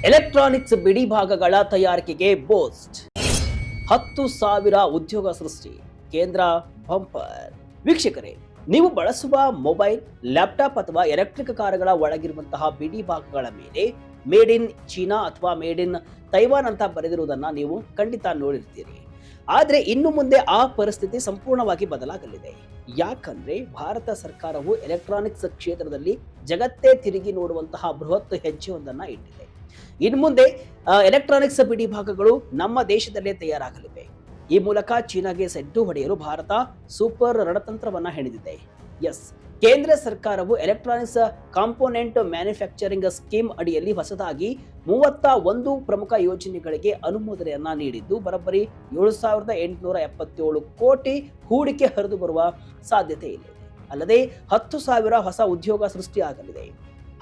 Electronics ಬಿಡಿ ಭಾಗಗಳ ತಯಾರಿಕೆಗೆ ಬೋಸ್ಟ್ 10,000 ಉದ್ಯೋಗ ಸೃಷ್ಟಿ ಕೇಂದ್ರ ಬಂಪರ್. ವೀಕ್ಷಕರೇ, ನೀವು ಬಳಸುವ ಮೊಬೈಲ್, ಲ್ಯಾಪ್ಟಾಪ್ ಅಥವಾ ಎಲೆಕ್ಟ್ರಿಕ್ ಕಾರುಗಳ ಒಳಗಿರುವಂತಹ ಬಿಡಿ ಭಾಗಗಳ ಮೇಲೆ ಮೇಡ್ ಇನ್ ಚೀನಾ ಅಥವಾ ಮೇಡ್ ಇನ್ ತೈವಾನ್ ಅಂತ ಬರೆದಿರುವುದನ್ನ ನೀವು ಖಂಡಿತ ನೋಡಿರ್ತೀರಿ. ಆದ್ರೆ ಇನ್ನು ಮುಂದೆ ಆ ಪರಿಸ್ಥಿತಿ ಸಂಪೂರ್ಣವಾಗಿ ಬದಲಾಗಲಿದೆ. ಯಾಕಂದ್ರೆ ಭಾರತ ಸರ್ಕಾರವು ಎಲೆಕ್ಟ್ರಾನಿಕ್ಸ್ ಕ್ಷೇತ್ರದಲ್ಲಿ ಜಗತ್ತೇ ತಿರುಗಿ ನೋಡುವಂತಹ ಬೃಹತ್ ಹೆಜ್ಜೆಯೊಂದನ್ನ ಇಟ್ಟಿದೆ. ಇನ್ನು ಮುಂದೆ ಎಲೆಕ್ಟ್ರಾನಿಕ್ಸ್ ಬಿಡಿ ಭಾಗಗಳು ನಮ್ಮ ದೇಶದಲ್ಲೇ ತಯಾರಾಗಲಿವೆ. ಈ ಮೂಲಕ ಚೀನಾಗೆ ಸೆಡ್ಡು ಹೊಡೆಯಲು ಭಾರತ ಸೂಪರ್ ರಣತಂತ್ರವನ್ನ ಹೆಣೆದಿದೆ. ಎಸ್, ಕೇಂದ್ರ ಸರ್ಕಾರವು ಎಲೆಕ್ಟ್ರಾನಿಕ್ಸ್ ಕಾಂಪೋನೆಂಟ್ ಮ್ಯಾನುಫ್ಯಾಕ್ಚರಿಂಗ್ ಸ್ಕೀಮ್ ಅಡಿಯಲ್ಲಿ ಹೊಸದಾಗಿ 31 ಪ್ರಮುಖ ಯೋಜನೆಗಳಿಗೆ ಅನುಮೋದನೆಯನ್ನ ನೀಡಿದ್ದು ಬರೋಬ್ಬರಿ 7,877 ಕೋಟಿ ಹೂಡಿಕೆ ಹರಿದು ಬರುವ ಸಾಧ್ಯತೆ ಇದೆ. ಅಲ್ಲದೆ 10,000 ಹೊಸ ಉದ್ಯೋಗ ಸೃಷ್ಟಿಯಾಗಲಿದೆ.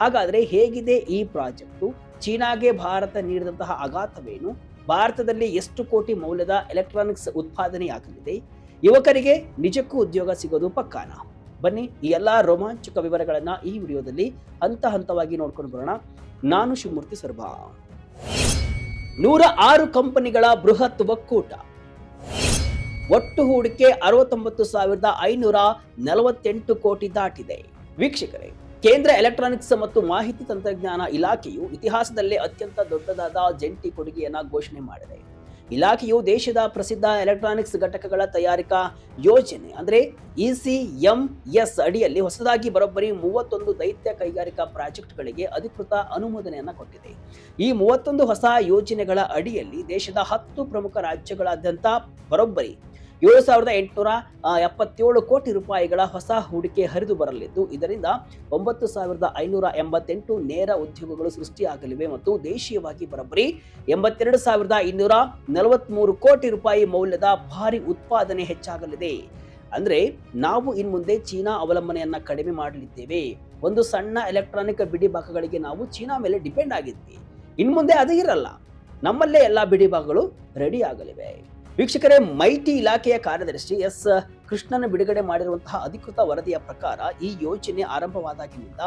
ಹಾಗಾದ್ರೆ ಹೇಗಿದೆ ಈ ಪ್ರಾಜೆಕ್ಟು? ಚೀನಾಗೆ ಭಾರತ ನೀಡಿದಂತಹ ಆಘಾತವೇನು? ಭಾರತದಲ್ಲಿ ಎಷ್ಟು ಕೋಟಿ ಮೌಲ್ಯದ ಎಲೆಕ್ಟ್ರಾನಿಕ್ಸ್ ಉತ್ಪಾದನೆಯಾಗಲಿದೆ? ಯುವಕರಿಗೆ ನಿಜಕ್ಕೂ ಉದ್ಯೋಗ ಸಿಗೋದು ಪಕ್ಕಾನ? ಬನ್ನಿ, ಈ ಎಲ್ಲಾ ರೋಮಾಂಚಕ ವಿವರಗಳನ್ನ ಈ ವಿಡಿಯೋದಲ್ಲಿ ಹಂತ ಹಂತವಾಗಿ ನೋಡ್ಕೊಂಡು ಬರೋಣ. ನಾನು ಶಿವಮೂರ್ತಿ ಸರ್ಬಾ. 106 ಕಂಪನಿಗಳ ಬೃಹತ್ ಒಕ್ಕೂಟ, ಒಟ್ಟು ಹೂಡಿಕೆ 69,548 ಕೋಟಿ ದಾಟಿದೆ. ವೀಕ್ಷಕರೇ, ಕೇಂದ್ರ ಎಲೆಕ್ಟ್ರಾನಿಕ್ಸ್ ಮತ್ತು ಮಾಹಿತಿ ತಂತ್ರಜ್ಞಾನ ಇಲಾಖೆಯು ಇತಿಹಾಸದಲ್ಲೇ ಅತ್ಯಂತ ದೊಡ್ಡದಾದ ಜಂಟಿ ಕೊಡುಗೆಯನ್ನ ಘೋಷಣೆ ಮಾಡಿದೆ. ಇಲಾಖೆಯು ದೇಶದ ಪ್ರಸಿದ್ಧ ಎಲೆಕ್ಟ್ರಾನಿಕ್ಸ್ ಘಟಕಗಳ ತಯಾರಿಕಾ ಯೋಜನೆ ಅಂದ್ರೆ ECMS ಅಡಿಯಲ್ಲಿ ಹೊಸದಾಗಿ ಬರೋಬ್ಬರಿ 31 ದೈತ್ಯ ಕೈಗಾರಿಕಾ ಪ್ರಾಜೆಕ್ಟ್ಗಳಿಗೆ ಅಧಿಕೃತ ಅನುಮೋದನೆಯನ್ನ ಕೊಟ್ಟಿದೆ. ಈ 31 ಹೊಸ ಯೋಜನೆಗಳ ಅಡಿಯಲ್ಲಿ ದೇಶದ 10 ಪ್ರಮುಖ ರಾಜ್ಯಗಳಾದ್ಯಂತ ಬರೋಬ್ಬರಿ 7,877 ಕೋಟಿ ರೂಪಾಯಿಗಳ ಹೊಸ ಹೂಡಿಕೆ ಹರಿದು ಬರಲಿದ್ದು, ಇದರಿಂದ 9,588 ನೇರ ಉದ್ಯೋಗಗಳು ಸೃಷ್ಟಿಯಾಗಲಿವೆ ಮತ್ತು ದೇಶೀಯವಾಗಿ ಬರೋಬ್ಬರಿ 82,243 ಕೋಟಿ ರೂಪಾಯಿ ಮೌಲ್ಯದ ಭಾರಿ ಉತ್ಪಾದನೆ ಹೆಚ್ಚಾಗಲಿದೆ. ಅಂದ್ರೆ ನಾವು ಇನ್ ಮುಂದೆ ಚೀನಾ ಅವಲಂಬನೆಯನ್ನ ಕಡಿಮೆ ಮಾಡಲಿದ್ದೇವೆ. ಒಂದು ಸಣ್ಣ ಎಲೆಕ್ಟ್ರಾನಿಕ್ ಬಿಡಿ ಭಾಗಗಳಿಗೆ ನಾವು ಚೀನಾ ಮೇಲೆ ಡಿಪೆಂಡ್ ಆಗಿದ್ವಿ. ಇನ್ ಮುಂದೆ ಅದು ಇರಲ್ಲ. ನಮ್ಮಲ್ಲೇ ಎಲ್ಲಾ ಬಿಡಿ ಭಾಗಗಳು ರೆಡಿ ಆಗಲಿವೆ. ವೀಕ್ಷಕರೇ, ಮೈಟಿ ಇಲಾಖೆಯ ಕಾರ್ಯದರ್ಶಿ ಎಸ್ ಕೃಷ್ಣನ್ ಬಿಡುಗಡೆ ಮಾಡಿರುವಂತಹ ಅಧಿಕೃತ ವರದಿಯ ಪ್ರಕಾರ ಈ ಯೋಜನೆ ಆರಂಭವಾದಾಗಿನಿಂದ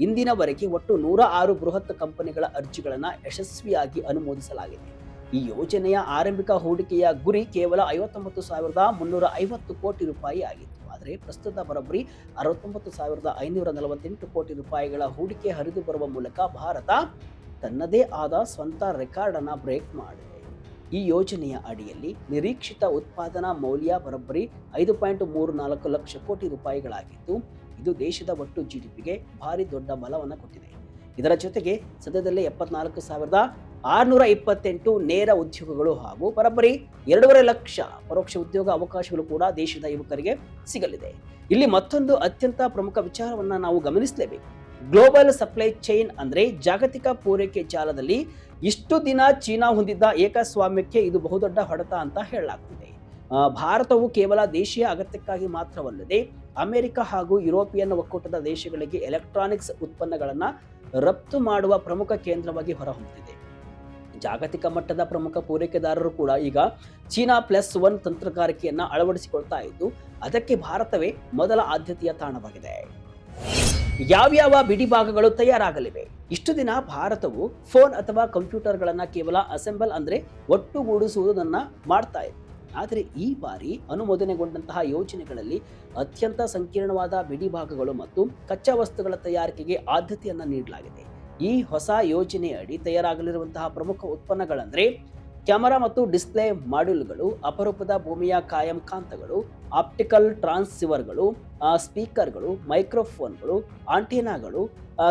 ಇಂದಿನವರೆಗೆ ಒಟ್ಟು 106 ಬೃಹತ್ ಕಂಪನಿಗಳ ಅರ್ಜಿಗಳನ್ನು ಯಶಸ್ವಿಯಾಗಿ ಅನುಮೋದಿಸಲಾಗಿದೆ. ಈ ಯೋಜನೆಯ ಆರಂಭಿಕ ಹೂಡಿಕೆಯ ಗುರಿ ಕೇವಲ 59,350 ಕೋಟಿ ರೂಪಾಯಿ ಆಗಿತ್ತು. ಆದರೆ ಪ್ರಸ್ತುತ ಬರೋಬ್ಬರಿ 69,548 ಕೋಟಿ ರೂಪಾಯಿಗಳ ಹೂಡಿಕೆ ಹರಿದು ಬರುವ ಮೂಲಕ ಭಾರತ ತನ್ನದೇ ಆದ ಸ್ವಂತ ರೆಕಾರ್ಡ್ ಅನ್ನ ಬ್ರೇಕ್ ಮಾಡಿದೆ. ಈ ಯೋಜನೆಯ ಅಡಿಯಲ್ಲಿ ನಿರೀಕ್ಷಿತ ಉತ್ಪಾದನಾ ಮೌಲ್ಯ ಬರೋಬ್ಬರಿ 5.34 ಲಕ್ಷ ಕೋಟಿ ರೂಪಾಯಿಗಳಾಗಿದ್ದು, ಇದು ದೇಶದ ಒಟ್ಟು GDPಗೆ ಭಾರಿ ದೊಡ್ಡ ಬಲವನ್ನು ಕೊಟ್ಟಿದೆ. ಇದರ ಜೊತೆಗೆ ಸದ್ಯದಲ್ಲೇ 74,628 ನೇರ ಉದ್ಯೋಗಗಳು ಹಾಗೂ ಬರೋಬ್ಬರಿ 2.5 ಲಕ್ಷ ಪರೋಕ್ಷ ಉದ್ಯೋಗ ಅವಕಾಶಗಳು ಕೂಡ ದೇಶದ ಯುವಕರಿಗೆ ಸಿಗಲಿದೆ. ಇಲ್ಲಿ ಮತ್ತೊಂದು ಅತ್ಯಂತ ಪ್ರಮುಖ ವಿಚಾರವನ್ನ ನಾವು ಗಮನಿಸಲೇಬೇಕು. ಗ್ಲೋಬಲ್ ಸಪ್ಲೈ ಚೈನ್ ಅಂದ್ರೆ ಜಾಗತಿಕ ಪೂರೈಕೆ ಜಾಲದಲ್ಲಿ ಇಷ್ಟು ದಿನ ಚೀನಾ ಹೊಂದಿದ್ದ ಏಕಸ್ವಾಮ್ಯಕ್ಕೆ ಇದು ಬಹುದೊಡ್ಡ ಹೊಡೆತ ಅಂತ ಹೇಳಲಾಗ್ತಿದೆ. ಭಾರತವು ಕೇವಲ ದೇಶೀಯ ಅಗತ್ಯಕ್ಕಾಗಿ ಮಾತ್ರವಲ್ಲದೆ ಅಮೆರಿಕ ಹಾಗೂ ಯುರೋಪಿಯನ್ ಒಕ್ಕೂಟದ ದೇಶಗಳಿಗೆ ಎಲೆಕ್ಟ್ರಾನಿಕ್ಸ್ ಉತ್ಪನ್ನಗಳನ್ನ ರಫ್ತು ಮಾಡುವ ಪ್ರಮುಖ ಕೇಂದ್ರವಾಗಿ ಹೊರಹೊಮ್ಮಿದೆ. ಜಾಗತಿಕ ಮಟ್ಟದ ಪ್ರಮುಖ ಪೂರೈಕೆದಾರರು ಕೂಡ ಈಗ ಚೀನಾ +1 ತಂತ್ರಗಾರಿಕೆಯನ್ನ ಅಳವಡಿಸಿಕೊಳ್ತಾ ಇದ್ದು, ಅದಕ್ಕೆ ಭಾರತವೇ ಮೊದಲ ಆದ್ಯತೆಯ ತಾಣವಾಗಿದೆ. ಯಾವ್ಯಾವ ಬಿಡಿ ಭಾಗಗಳು ತಯಾರಾಗಲಿವೆ? ಇಷ್ಟು ದಿನ ಭಾರತವು ಫೋನ್ ಅಥವಾ ಕಂಪ್ಯೂಟರ್ಗಳನ್ನ ಕೇವಲ ಅಸೆಂಬಲ್ ಅಂದ್ರೆ ಒಟ್ಟುಗೂಡಿಸುವುದನ್ನ ಮಾಡ್ತಾ ಇತ್ತು. ಆದರೆ ಈ ಬಾರಿ ಅನುಮೋದನೆಗೊಂಡಂತಹ ಯೋಜನೆಗಳಲ್ಲಿ ಅತ್ಯಂತ ಸಂಕೀರ್ಣವಾದ ಬಿಡಿ ಭಾಗಗಳು ಮತ್ತು ಕಚ್ಚಾ ವಸ್ತುಗಳ ತಯಾರಿಕೆಗೆ ಆದ್ಯತೆಯನ್ನ ನೀಡಲಾಗಿದೆ. ಈ ಹೊಸ ಯೋಜನೆಯಡಿ ತಯಾರಾಗಲಿರುವಂತಹ ಪ್ರಮುಖ ಉತ್ಪನ್ನಗಳಂದ್ರೆ ಕ್ಯಾಮೆರಾ ಮತ್ತು ಡಿಸ್ಪ್ಲೇ ಮಾಡ್ಯೂಲ್ಗಳು, ಅಪರೂಪದ ಭೂಮಿಯ ಕಾಯಂ ಕಾಂತಗಳು, ಆಪ್ಟಿಕಲ್ ಟ್ರಾನ್ಸ್ಸಿವರ್ಗಳು, ಸ್ಪೀಕರ್ಗಳು, ಮೈಕ್ರೋಫೋನ್ಗಳು, ಆಂಟೆನಾಗಳು,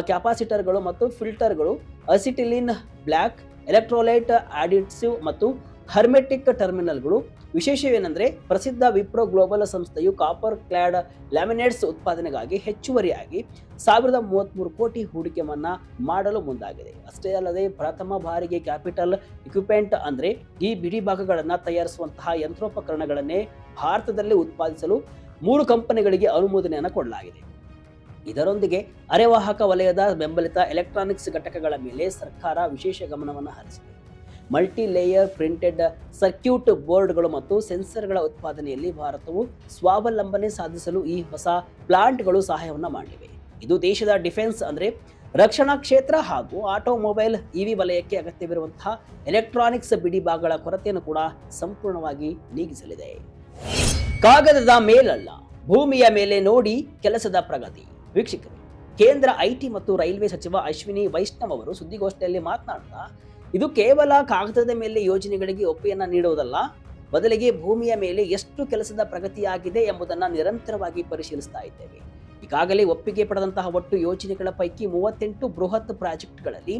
ಕ್ಯಾಪಾಸಿಟರ್ಗಳು ಮತ್ತು ಫಿಲ್ಟರ್ಗಳು, ಅಸಿಟಿಲಿನ್ ಬ್ಲ್ಯಾಕ್, ಎಲೆಕ್ಟ್ರೋಲೈಟ್ ಅಡಿಟಿವ್ ಮತ್ತು ಹರ್ಮೆಟಿಕ್ ಟರ್ಮಿನಲ್ಗಳು. ವಿಶೇಷವೇನೆಂದರೆ ಪ್ರಸಿದ್ಧ ವಿಪ್ರೋ ಗ್ಲೋಬಲ್ ಸಂಸ್ಥೆಯು ಕಾಪರ್ ಕ್ಲಾಡ್ ಲ್ಯಾಮಿನೇಟ್ಸ್ ಉತ್ಪಾದನೆಗಾಗಿ ಹೆಚ್ಚುವರಿಯಾಗಿ 1,033 ಕೋಟಿ ಹೂಡಿಕೆಯನ್ನ ಮಾಡಲು ಮುಂದಾಗಿದೆ. ಅಷ್ಟೇ ಅಲ್ಲದೆ ಪ್ರಥಮ ಬಾರಿಗೆ ಕ್ಯಾಪಿಟಲ್ ಇಕ್ವಿಪ್ಮೆಂಟ್ ಅಂದ್ರೆ ಈ ಬಿಡಿ ಭಾಗಗಳನ್ನು ತಯಾರಿಸುವಂತಹ ಯಂತ್ರೋಪಕರಣಗಳನ್ನೇ ಭಾರತದಲ್ಲಿ ಉತ್ಪಾದಿಸಲು 3 ಕಂಪನಿಗಳಿಗೆ ಅನುಮೋದನೆಯನ್ನು ಕೊಡಲಾಗಿದೆ. ಇದರೊಂದಿಗೆ ಅರೆವಾಹಕ ವಲಯದ ಬೆಂಬಲಿತ ಎಲೆಕ್ಟ್ರಾನಿಕ್ಸ್ ಘಟಕಗಳ ಮೇಲೆ ಸರ್ಕಾರ ವಿಶೇಷ ಗಮನವನ್ನು ಹರಿಸಿದೆ. ಮಲ್ಟಿ ಲೇಯರ್ ಪ್ರಿಂಟೆಡ್ ಸರ್ಕ್ಯೂಟ್ ಬೋರ್ಡ್ಗಳು ಮತ್ತು ಸೆನ್ಸರ್ಗಳ ಉತ್ಪಾದನೆಯಲ್ಲಿ ಭಾರತವು ಸ್ವಾವಲಂಬನೆ ಸಾಧಿಸಲು ಈ ಹೊಸ ಪ್ಲಾಂಟ್ಗಳು ಸಹಾಯವನ್ನು ಮಾಡಿವೆ. ಇದು ದೇಶದ ಡಿಫೆನ್ಸ್ ಅಂದ್ರೆ ರಕ್ಷಣಾ ಕ್ಷೇತ್ರ ಹಾಗೂ ಆಟೋಮೊಬೈಲ್ ಇವಿ ವಲಯಕ್ಕೆ ಅಗತ್ಯವಿರುವಂತಹ ಎಲೆಕ್ಟ್ರಾನಿಕ್ಸ್ ಬಿಡಿ ಭಾಗಗಳ ಕೊರತೆಯನ್ನು ಕೂಡ ಸಂಪೂರ್ಣವಾಗಿ ನೀಗಿಸಲಿದೆ. ಕಾಗದದ ಮೇಲಲ್ಲ, ಭೂಮಿಯ ಮೇಲೆ ನೋಡಿ ಕೆಲಸದ ಪ್ರಗತಿ. ವೀಕ್ಷಕರೇ, ಕೇಂದ್ರ ಐಟಿ ಮತ್ತು ರೈಲ್ವೆ ಸಚಿವ ಅಶ್ವಿನಿ ವೈಷ್ಣವ್ ಅವರು ಸುದ್ದಿಗೋಷ್ಠಿಯಲ್ಲಿ ಮಾತನಾಡ್ತಾ, ಇದು ಕೇವಲ ಕಾಗದದ ಮೇಲೆ ಯೋಜನೆಗಳಿಗೆ ಒಪ್ಪಿಗೆಯನ್ನ ನೀಡುವುದಲ್ಲ, ಬದಲಿಗೆ ಭೂಮಿಯ ಮೇಲೆ ಎಷ್ಟು ಕೆಲಸದ ಪ್ರಗತಿಯಾಗಿದೆ ಎಂಬುದನ್ನು ನಿರಂತರವಾಗಿ ಪರಿಶೀಲಿಸ್ತಾ ಇದ್ದೇವೆ. ಈಗಾಗಲೇ ಒಪ್ಪಿಗೆ ಪಡೆದಂತಹ ಒಟ್ಟು ಯೋಜನೆಗಳ ಪೈಕಿ 38 ಬೃಹತ್ ಪ್ರಾಜೆಕ್ಟ್ಗಳಲ್ಲಿ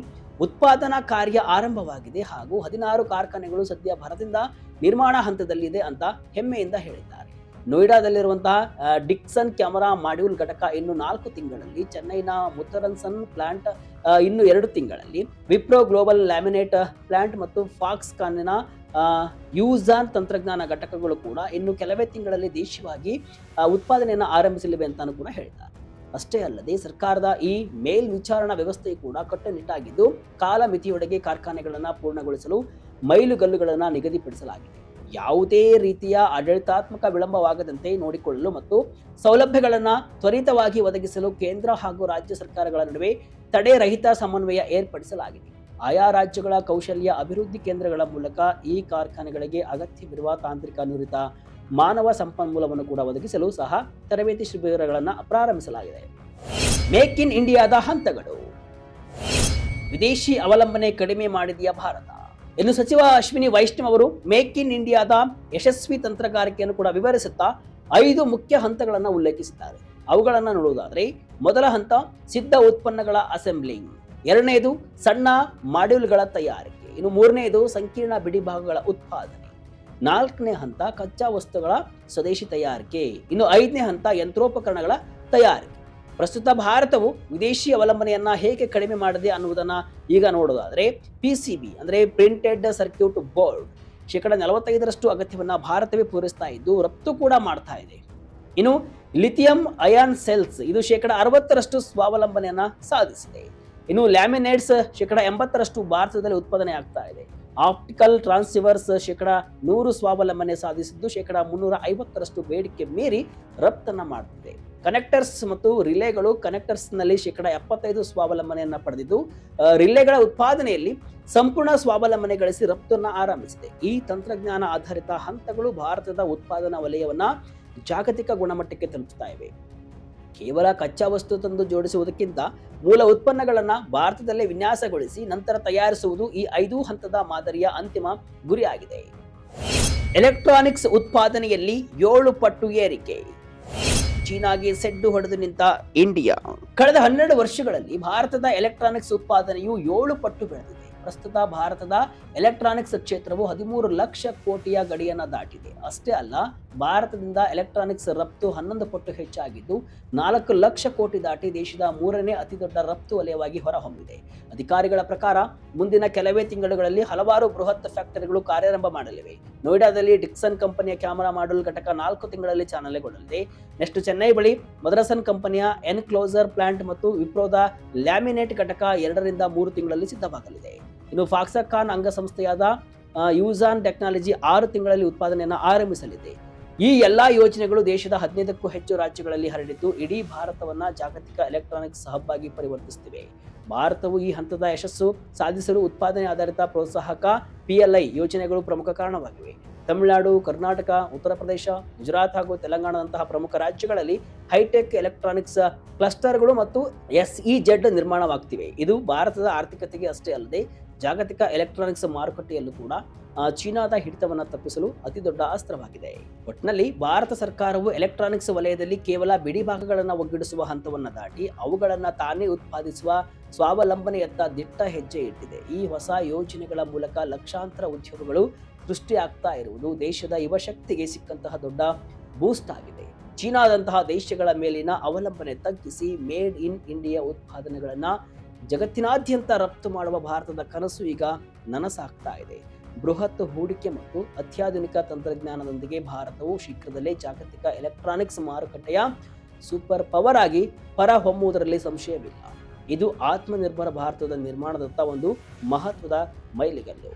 ಉತ್ಪಾದನಾ ಕಾರ್ಯ ಆರಂಭವಾಗಿದೆ ಹಾಗೂ 16 ಕಾರ್ಖಾನೆಗಳು ಸದ್ಯ ಭರದಿಂದ ನಿರ್ಮಾಣ ಹಂತದಲ್ಲಿದೆ ಅಂತ ಹೆಮ್ಮೆಯಿಂದ ಹೇಳಿದ್ದಾರೆ. ನೋಯ್ಡಾದಲ್ಲಿರುವಂತಹ ಡಿಕ್ಸನ್ ಕ್ಯಾಮರಾ ಮಾಡ್ಯೂಲ್ ಘಟಕ ಇನ್ನು 4 ತಿಂಗಳಲ್ಲಿ, ಚೆನ್ನೈನ ಮುತ್ತರನ್ಸನ್ ಪ್ಲಾಂಟ್ ಇನ್ನು 2 ತಿಂಗಳಲ್ಲಿ, ವಿಪ್ರೋ ಗ್ಲೋಬಲ್ ಲ್ಯಾಮಿನೇಟ್ ಪ್ಲಾಂಟ್ ಮತ್ತು ಫಾಕ್ಸ್ಕಾನ್ನ ಯೂಸಾನ್ ತಂತ್ರಜ್ಞಾನ ಘಟಕಗಳು ಕೂಡ ಇನ್ನು ಕೆಲವೇ ತಿಂಗಳಲ್ಲಿ ದೇಶೀಯವಾಗಿ ಉತ್ಪಾದನೆಯನ್ನು ಆರಂಭಿಸಲಿವೆ ಅಂತಾನು ಕೂಡ ಹೇಳಿದ್ದಾರೆ. ಅಷ್ಟೇ ಅಲ್ಲದೆ ಸರ್ಕಾರದ ಈ ಮೇಲ್ವಿಚಾರಣಾ ವ್ಯವಸ್ಥೆ ಕೂಡ ಕಟ್ಟುನಿಟ್ಟಾಗಿದ್ದು, ಕಾಲಮಿತಿಯೊಳಗೆ ಕಾರ್ಖಾನೆಗಳನ್ನು ಪೂರ್ಣಗೊಳಿಸಲು ಮೈಲುಗಲ್ಲುಗಳನ್ನು ನಿಗದಿಪಡಿಸಲಾಗಿದೆ. ಯಾವುದೇ ರೀತಿಯ ಆಡಳಿತಾತ್ಮಕ ವಿಳಂಬವಾಗದಂತೆ ನೋಡಿಕೊಳ್ಳಲು ಮತ್ತು ಸೌಲಭ್ಯಗಳನ್ನು ತ್ವರಿತವಾಗಿ ಒದಗಿಸಲು ಕೇಂದ್ರ ಹಾಗೂ ರಾಜ್ಯ ಸರ್ಕಾರಗಳ ನಡುವೆ ತಡೆರಹಿತ ಸಮನ್ವಯ ಏರ್ಪಡಿಸಲಾಗಿದೆ. ಆಯಾ ರಾಜ್ಯಗಳ ಕೌಶಲ್ಯ ಅಭಿವೃದ್ಧಿ ಕೇಂದ್ರಗಳ ಮೂಲಕ ಈ ಕಾರ್ಖಾನೆಗಳಿಗೆ ಅಗತ್ಯವಿರುವ ತಾಂತ್ರಿಕ ನುರಿತ ಮಾನವ ಸಂಪನ್ಮೂಲವನ್ನು ಕೂಡ ಒದಗಿಸಲು ಸಹ ತರಬೇತಿ ಶಿಬಿರಗಳನ್ನು ಪ್ರಾರಂಭಿಸಲಾಗಿದೆ. ಮೇಕ್ ಇನ್ ಇಂಡಿಯಾದ ಹಂತಗಳು. ವಿದೇಶಿ ಅವಲಂಬನೆ ಕಡಿಮೆ ಮಾಡಿದೆಯಾ ಭಾರತ? ಇನ್ನು ಸಚಿವ ಅಶ್ವಿನಿ ವೈಷ್ಣವ್ ಅವರು ಮೇಕ್ ಇನ್ ಇಂಡಿಯಾದ ಯಶಸ್ವಿ ತಂತ್ರಗಾರಿಕೆಯನ್ನು ಕೂಡ ವಿವರಿಸುತ್ತಾ 5 ಮುಖ್ಯ ಹಂತಗಳನ್ನು ಉಲ್ಲೇಖಿಸಿದ್ದಾರೆ. ಅವುಗಳನ್ನು ನೋಡುವುದಾದರೆ, ಮೊದಲ ಹಂತ ಸಿದ್ಧ ಉತ್ಪನ್ನಗಳ ಅಸೆಂಬ್ಲಿಂಗ್, 2ನೇದು ಸಣ್ಣ ಮಾಡ್ಯೂಲ್ಗಳ ತಯಾರಿಕೆ, ಇನ್ನು 3ನೇದು ಸಂಕೀರ್ಣ ಬಿಡಿಭಾಗಗಳ ಉತ್ಪಾದನೆ, 4ನೇ ಹಂತ ಕಚ್ಚಾ ವಸ್ತುಗಳ ಸ್ವದೇಶಿ ತಯಾರಿಕೆ, ಇನ್ನು 5ನೇ ಹಂತ ಯಂತ್ರೋಪಕರಣಗಳ ತಯಾರಿಕೆ. ಪ್ರಸ್ತುತ ಭಾರತವು ವಿದೇಶಿ ಅವಲಂಬನೆಯನ್ನ ಹೇಗೆ ಕಡಿಮೆ ಮಾಡಿದೆ ಅನ್ನುವುದನ್ನ ಈಗ ನೋಡೋದಾದ್ರೆ, PCB ಅಂದ್ರೆ ಪ್ರಿಂಟೆಡ್ ಸರ್ಕ್ಯೂಟ್ ಬೋರ್ಡ್ 45% ಅಗತ್ಯವನ್ನ ಭಾರತವೇ ಪೂರೈಸ್ತಾ ಇದ್ದು ರಫ್ತು ಕೂಡ ಮಾಡ್ತಾ ಇದೆ. ಇನ್ನು ಲಿಥಿಯಂ ಅಯಾನ್ ಸೆಲ್ಸ್ ಇದು 60% ಸ್ವಾವಲಂಬನೆಯನ್ನ ಸಾಧಿಸಿದೆ. ಇನ್ನು ಲ್ಯಾಮಿನೇಟ್ಸ್ 80% ಭಾರತದಲ್ಲಿ ಉತ್ಪಾದನೆ ಆಗ್ತಾ ಇದೆ. ಆಪ್ಟಿಕಲ್ ಟ್ರಾನ್ಸಿವರ್ಸ್ 100 ಸ್ವಾವಲಂಬನೆ ಸಾಧಿಸಿದ್ದು 350% ಬೇಡಿಕೆ ಮೀರಿ ರಫ್ತನ್ನ ಮಾಡುತ್ತಿದೆ. ಕನೆಕ್ಟರ್ಸ್ ಮತ್ತು ರಿಲೇಗಳು ಕನೆಕ್ಟರ್ಸ್ ನಲ್ಲಿ 75% ಸ್ವಾವಲಂಬನೆಯನ್ನ ಪಡೆದಿದ್ದು ರಿಲೇಗಳ ಉತ್ಪಾದನೆಯಲ್ಲಿ ಸಂಪೂರ್ಣ ಸ್ವಾವಲಂಬನೆ ಗಳಿಸಿ ರಫ್ತನ್ನ ಆರಂಭಿಸಿದೆ. ಈ ತಂತ್ರಜ್ಞಾನ ಆಧಾರಿತ ಹಂತಗಳು ಭಾರತದ ಉತ್ಪಾದನಾ ವಲಯವನ್ನ ಜಾಗತಿಕ ಗುಣಮಟ್ಟಕ್ಕೆ ತಲುಪಿಸ್ತಾ ಇವೆ. ಕೇವಲ ಕಚ್ಚಾ ವಸ್ತು ತಂದು ಜೋಡಿಸುವುದಕ್ಕಿಂತ ಮೂಲ ಉತ್ಪನ್ನಗಳನ್ನ ಭಾರತದಲ್ಲೇ ವಿನ್ಯಾಸಗೊಳಿಸಿ ನಂತರ ತಯಾರಿಸುವುದು ಈ 5 ಹಂತದ ಮಾದರಿಯ ಅಂತಿಮ ಗುರಿಯಾಗಿದೆ. ಎಲೆಕ್ಟ್ರಾನಿಕ್ಸ್ ಉತ್ಪಾದನೆಯಲ್ಲಿ 7 ಪಟ್ಟು ಏರಿಕೆ. ಚೀನಾಗೆ ಸೆಡ್ಡು ಹೊಡೆದು ನಿಂತ ಇಂಡಿಯಾ. ಕಳೆದ 12 ವರ್ಷಗಳಲ್ಲಿ ಭಾರತದ ಎಲೆಕ್ಟ್ರಾನಿಕ್ಸ್ ಉತ್ಪಾದನೆಯು 7 ಪಟ್ಟು ಬೆಳೆದಿದೆ. ಪ್ರಸ್ತುತ ಭಾರತದ ಎಲೆಕ್ಟ್ರಾನಿಕ್ಸ್ ಕ್ಷೇತ್ರವು 13 ಲಕ್ಷ ಕೋಟಿಯ ಗಡಿಯನ್ನ ದಾಟಿದೆ. ಅಷ್ಟೇ ಅಲ್ಲ, ಭಾರತದಿಂದ ಎಲೆಕ್ಟ್ರಾನಿಕ್ಸ್ ರಫ್ತು 11 ಪಟ್ಟು ಹೆಚ್ಚಾಗಿದ್ದು 4 ಲಕ್ಷ ಕೋಟಿ ದಾಟಿ ದೇಶದ 3ನೇ ಅತಿ ದೊಡ್ಡ ರಫ್ತು ವಲಯವಾಗಿ ಹೊರಹೊಮ್ಮಿದೆ. ಅಧಿಕಾರಿಗಳ ಪ್ರಕಾರ ಮುಂದಿನ ಕೆಲವೇ ತಿಂಗಳುಗಳಲ್ಲಿ ಹಲವಾರು ಬೃಹತ್ ಫ್ಯಾಕ್ಟರಿಗಳು ಕಾರ್ಯಾರಂಭ ಮಾಡಲಿವೆ. ನೋಯ್ಡಾದಲ್ಲಿ ಡಿಕ್ಸನ್ ಕಂಪನಿಯ ಕ್ಯಾಮೆರಾ ಮಾಡ್ಯೂಲ್ ಘಟಕ 4 ತಿಂಗಳಲ್ಲಿ ಚಾಲನೆಗೊಳ್ಳಲಿದೆ. ನೆಕ್ಸ್ಟ್ ಚೆನ್ನೈ ಬಳಿ ಮದರಸನ್ ಕಂಪನಿಯ ಎನ್ಕ್ಲೋಸರ್ ಪ್ಲಾಂಟ್ ಮತ್ತು ವಿಪ್ರೋದ ಲ್ಯಾಮಿನೇಟ್ ಘಟಕ 2 ರಿಂದ 3 ತಿಂಗಳಲ್ಲಿ ಸಿದ್ಧವಾಗಲಿದೆ. ಇನ್ನು ಫಾಕ್ಸ್ಕಾನ್ ಅಂಗಸಂಸ್ಥೆಯಾದ ಯೂಸಾನ್ ಟೆಕ್ನಾಲಜಿ 6 ತಿಂಗಳಲ್ಲಿ ಉತ್ಪಾದನೆಯನ್ನು ಆರಂಭಿಸಲಿದೆ. ಈ ಎಲ್ಲಾ ಯೋಜನೆಗಳು ದೇಶದ 15ಕ್ಕೂ ಹೆಚ್ಚು ರಾಜ್ಯಗಳಲ್ಲಿ ಹರಡಿದ್ದು ಇಡೀ ಭಾರತವನ್ನ ಜಾಗತಿಕ ಎಲೆಕ್ಟ್ರಾನಿಕ್ಸ್ ಹಬ್ ಆಗಿ ಪರಿವರ್ತಿಸುತ್ತಿವೆ. ಭಾರತವು ಈ ಹಂತದ ಯಶಸ್ಸು ಸಾಧಿಸಲು ಉತ್ಪಾದನೆ ಆಧಾರಿತ ಪ್ರೋತ್ಸಾಹಕ PLI ಯೋಜನೆಗಳು ಪ್ರಮುಖ ಕಾರಣವಾಗಿವೆ. ತಮಿಳುನಾಡು, ಕರ್ನಾಟಕ, ಉತ್ತರ ಪ್ರದೇಶ, ಗುಜರಾತ್ ಹಾಗೂ ತೆಲಂಗಾಣದಂತಹ ಪ್ರಮುಖ ರಾಜ್ಯಗಳಲ್ಲಿ ಹೈಟೆಕ್ ಎಲೆಕ್ಟ್ರಾನಿಕ್ಸ್ ಕ್ಲಸ್ಟರ್ಗಳು ಮತ್ತು SEZ ನಿರ್ಮಾಣವಾಗ್ತಿವೆ. ಇದು ಭಾರತದ ಆರ್ಥಿಕತೆಗೆ ಅಷ್ಟೇ ಅಲ್ಲದೆ ಜಾಗತಿಕ ಎಲೆಕ್ಟ್ರಾನಿಕ್ಸ್ ಮಾರುಕಟ್ಟೆಯಲ್ಲೂ ಕೂಡ ಚೀನಾದ ಹಿಡಿತವನ್ನು ತಪ್ಪಿಸಲು ಅತಿ ದೊಡ್ಡ ಅಸ್ತ್ರವಾಗಿದೆ. ಒಟ್ಟಿನಲ್ಲಿ ಭಾರತ ಸರ್ಕಾರವು ಎಲೆಕ್ಟ್ರಾನಿಕ್ಸ್ ವಲಯದಲ್ಲಿ ಕೇವಲ ಬಿಡಿ ಭಾಗಗಳನ್ನು ಒಗ್ಗೂಡಿಸುವ ಹಂತವನ್ನು ದಾಟಿ ಅವುಗಳನ್ನು ತಾನೇ ಉತ್ಪಾದಿಸುವ ಸ್ವಾವಲಂಬನೆಯತ್ತ ದಿಟ್ಟ ಹೆಜ್ಜೆ ಇಟ್ಟಿದೆ. ಈ ಹೊಸ ಯೋಜನೆಗಳ ಮೂಲಕ ಲಕ್ಷಾಂತರ ಉದ್ಯೋಗಗಳು ಸೃಷ್ಟಿಯಾಗ್ತಾ ಇರುವುದು ದೇಶದ ಯುವಶಕ್ತಿಗೆ ಸಿಕ್ಕಂತಹ ದೊಡ್ಡ ಬೂಸ್ಟ್ ಆಗಿದೆ. ಚೀನಾದಂತಹ ದೇಶಗಳ ಮೇಲಿನ ಅವಲಂಬನೆ ತಗ್ಗಿಸಿ ಮೇಡ್ ಇನ್ ಇಂಡಿಯಾ ಉತ್ಪಾದನೆಗಳನ್ನು ಜಗತ್ತಿನಾದ್ಯಂತ ರಫ್ತು ಮಾಡುವ ಭಾರತದ ಕನಸು ಈಗ ನನಸಾಗ್ತಾ ಇದೆ. ಬೃಹತ್ ಹೂಡಿಕೆ ಮತ್ತು ಅತ್ಯಾಧುನಿಕ ತಂತ್ರಜ್ಞಾನದೊಂದಿಗೆ ಭಾರತವು ಶೀಘ್ರದಲ್ಲೇ ಜಾಗತಿಕ ಎಲೆಕ್ಟ್ರಾನಿಕ್ಸ್ ಮಾರುಕಟ್ಟೆಯ ಸೂಪರ್ ಪವರ್ ಆಗಿ ಹೊರಹೊಮ್ಮುವುದರಲ್ಲಿ ಸಂಶಯವಿಲ್ಲ. ಇದು ಆತ್ಮನಿರ್ಭರ ಭಾರತದ ನಿರ್ಮಾಣದತ್ತ ಒಂದು ಮಹತ್ವದ ಮೈಲಿಗಲ್ಲು.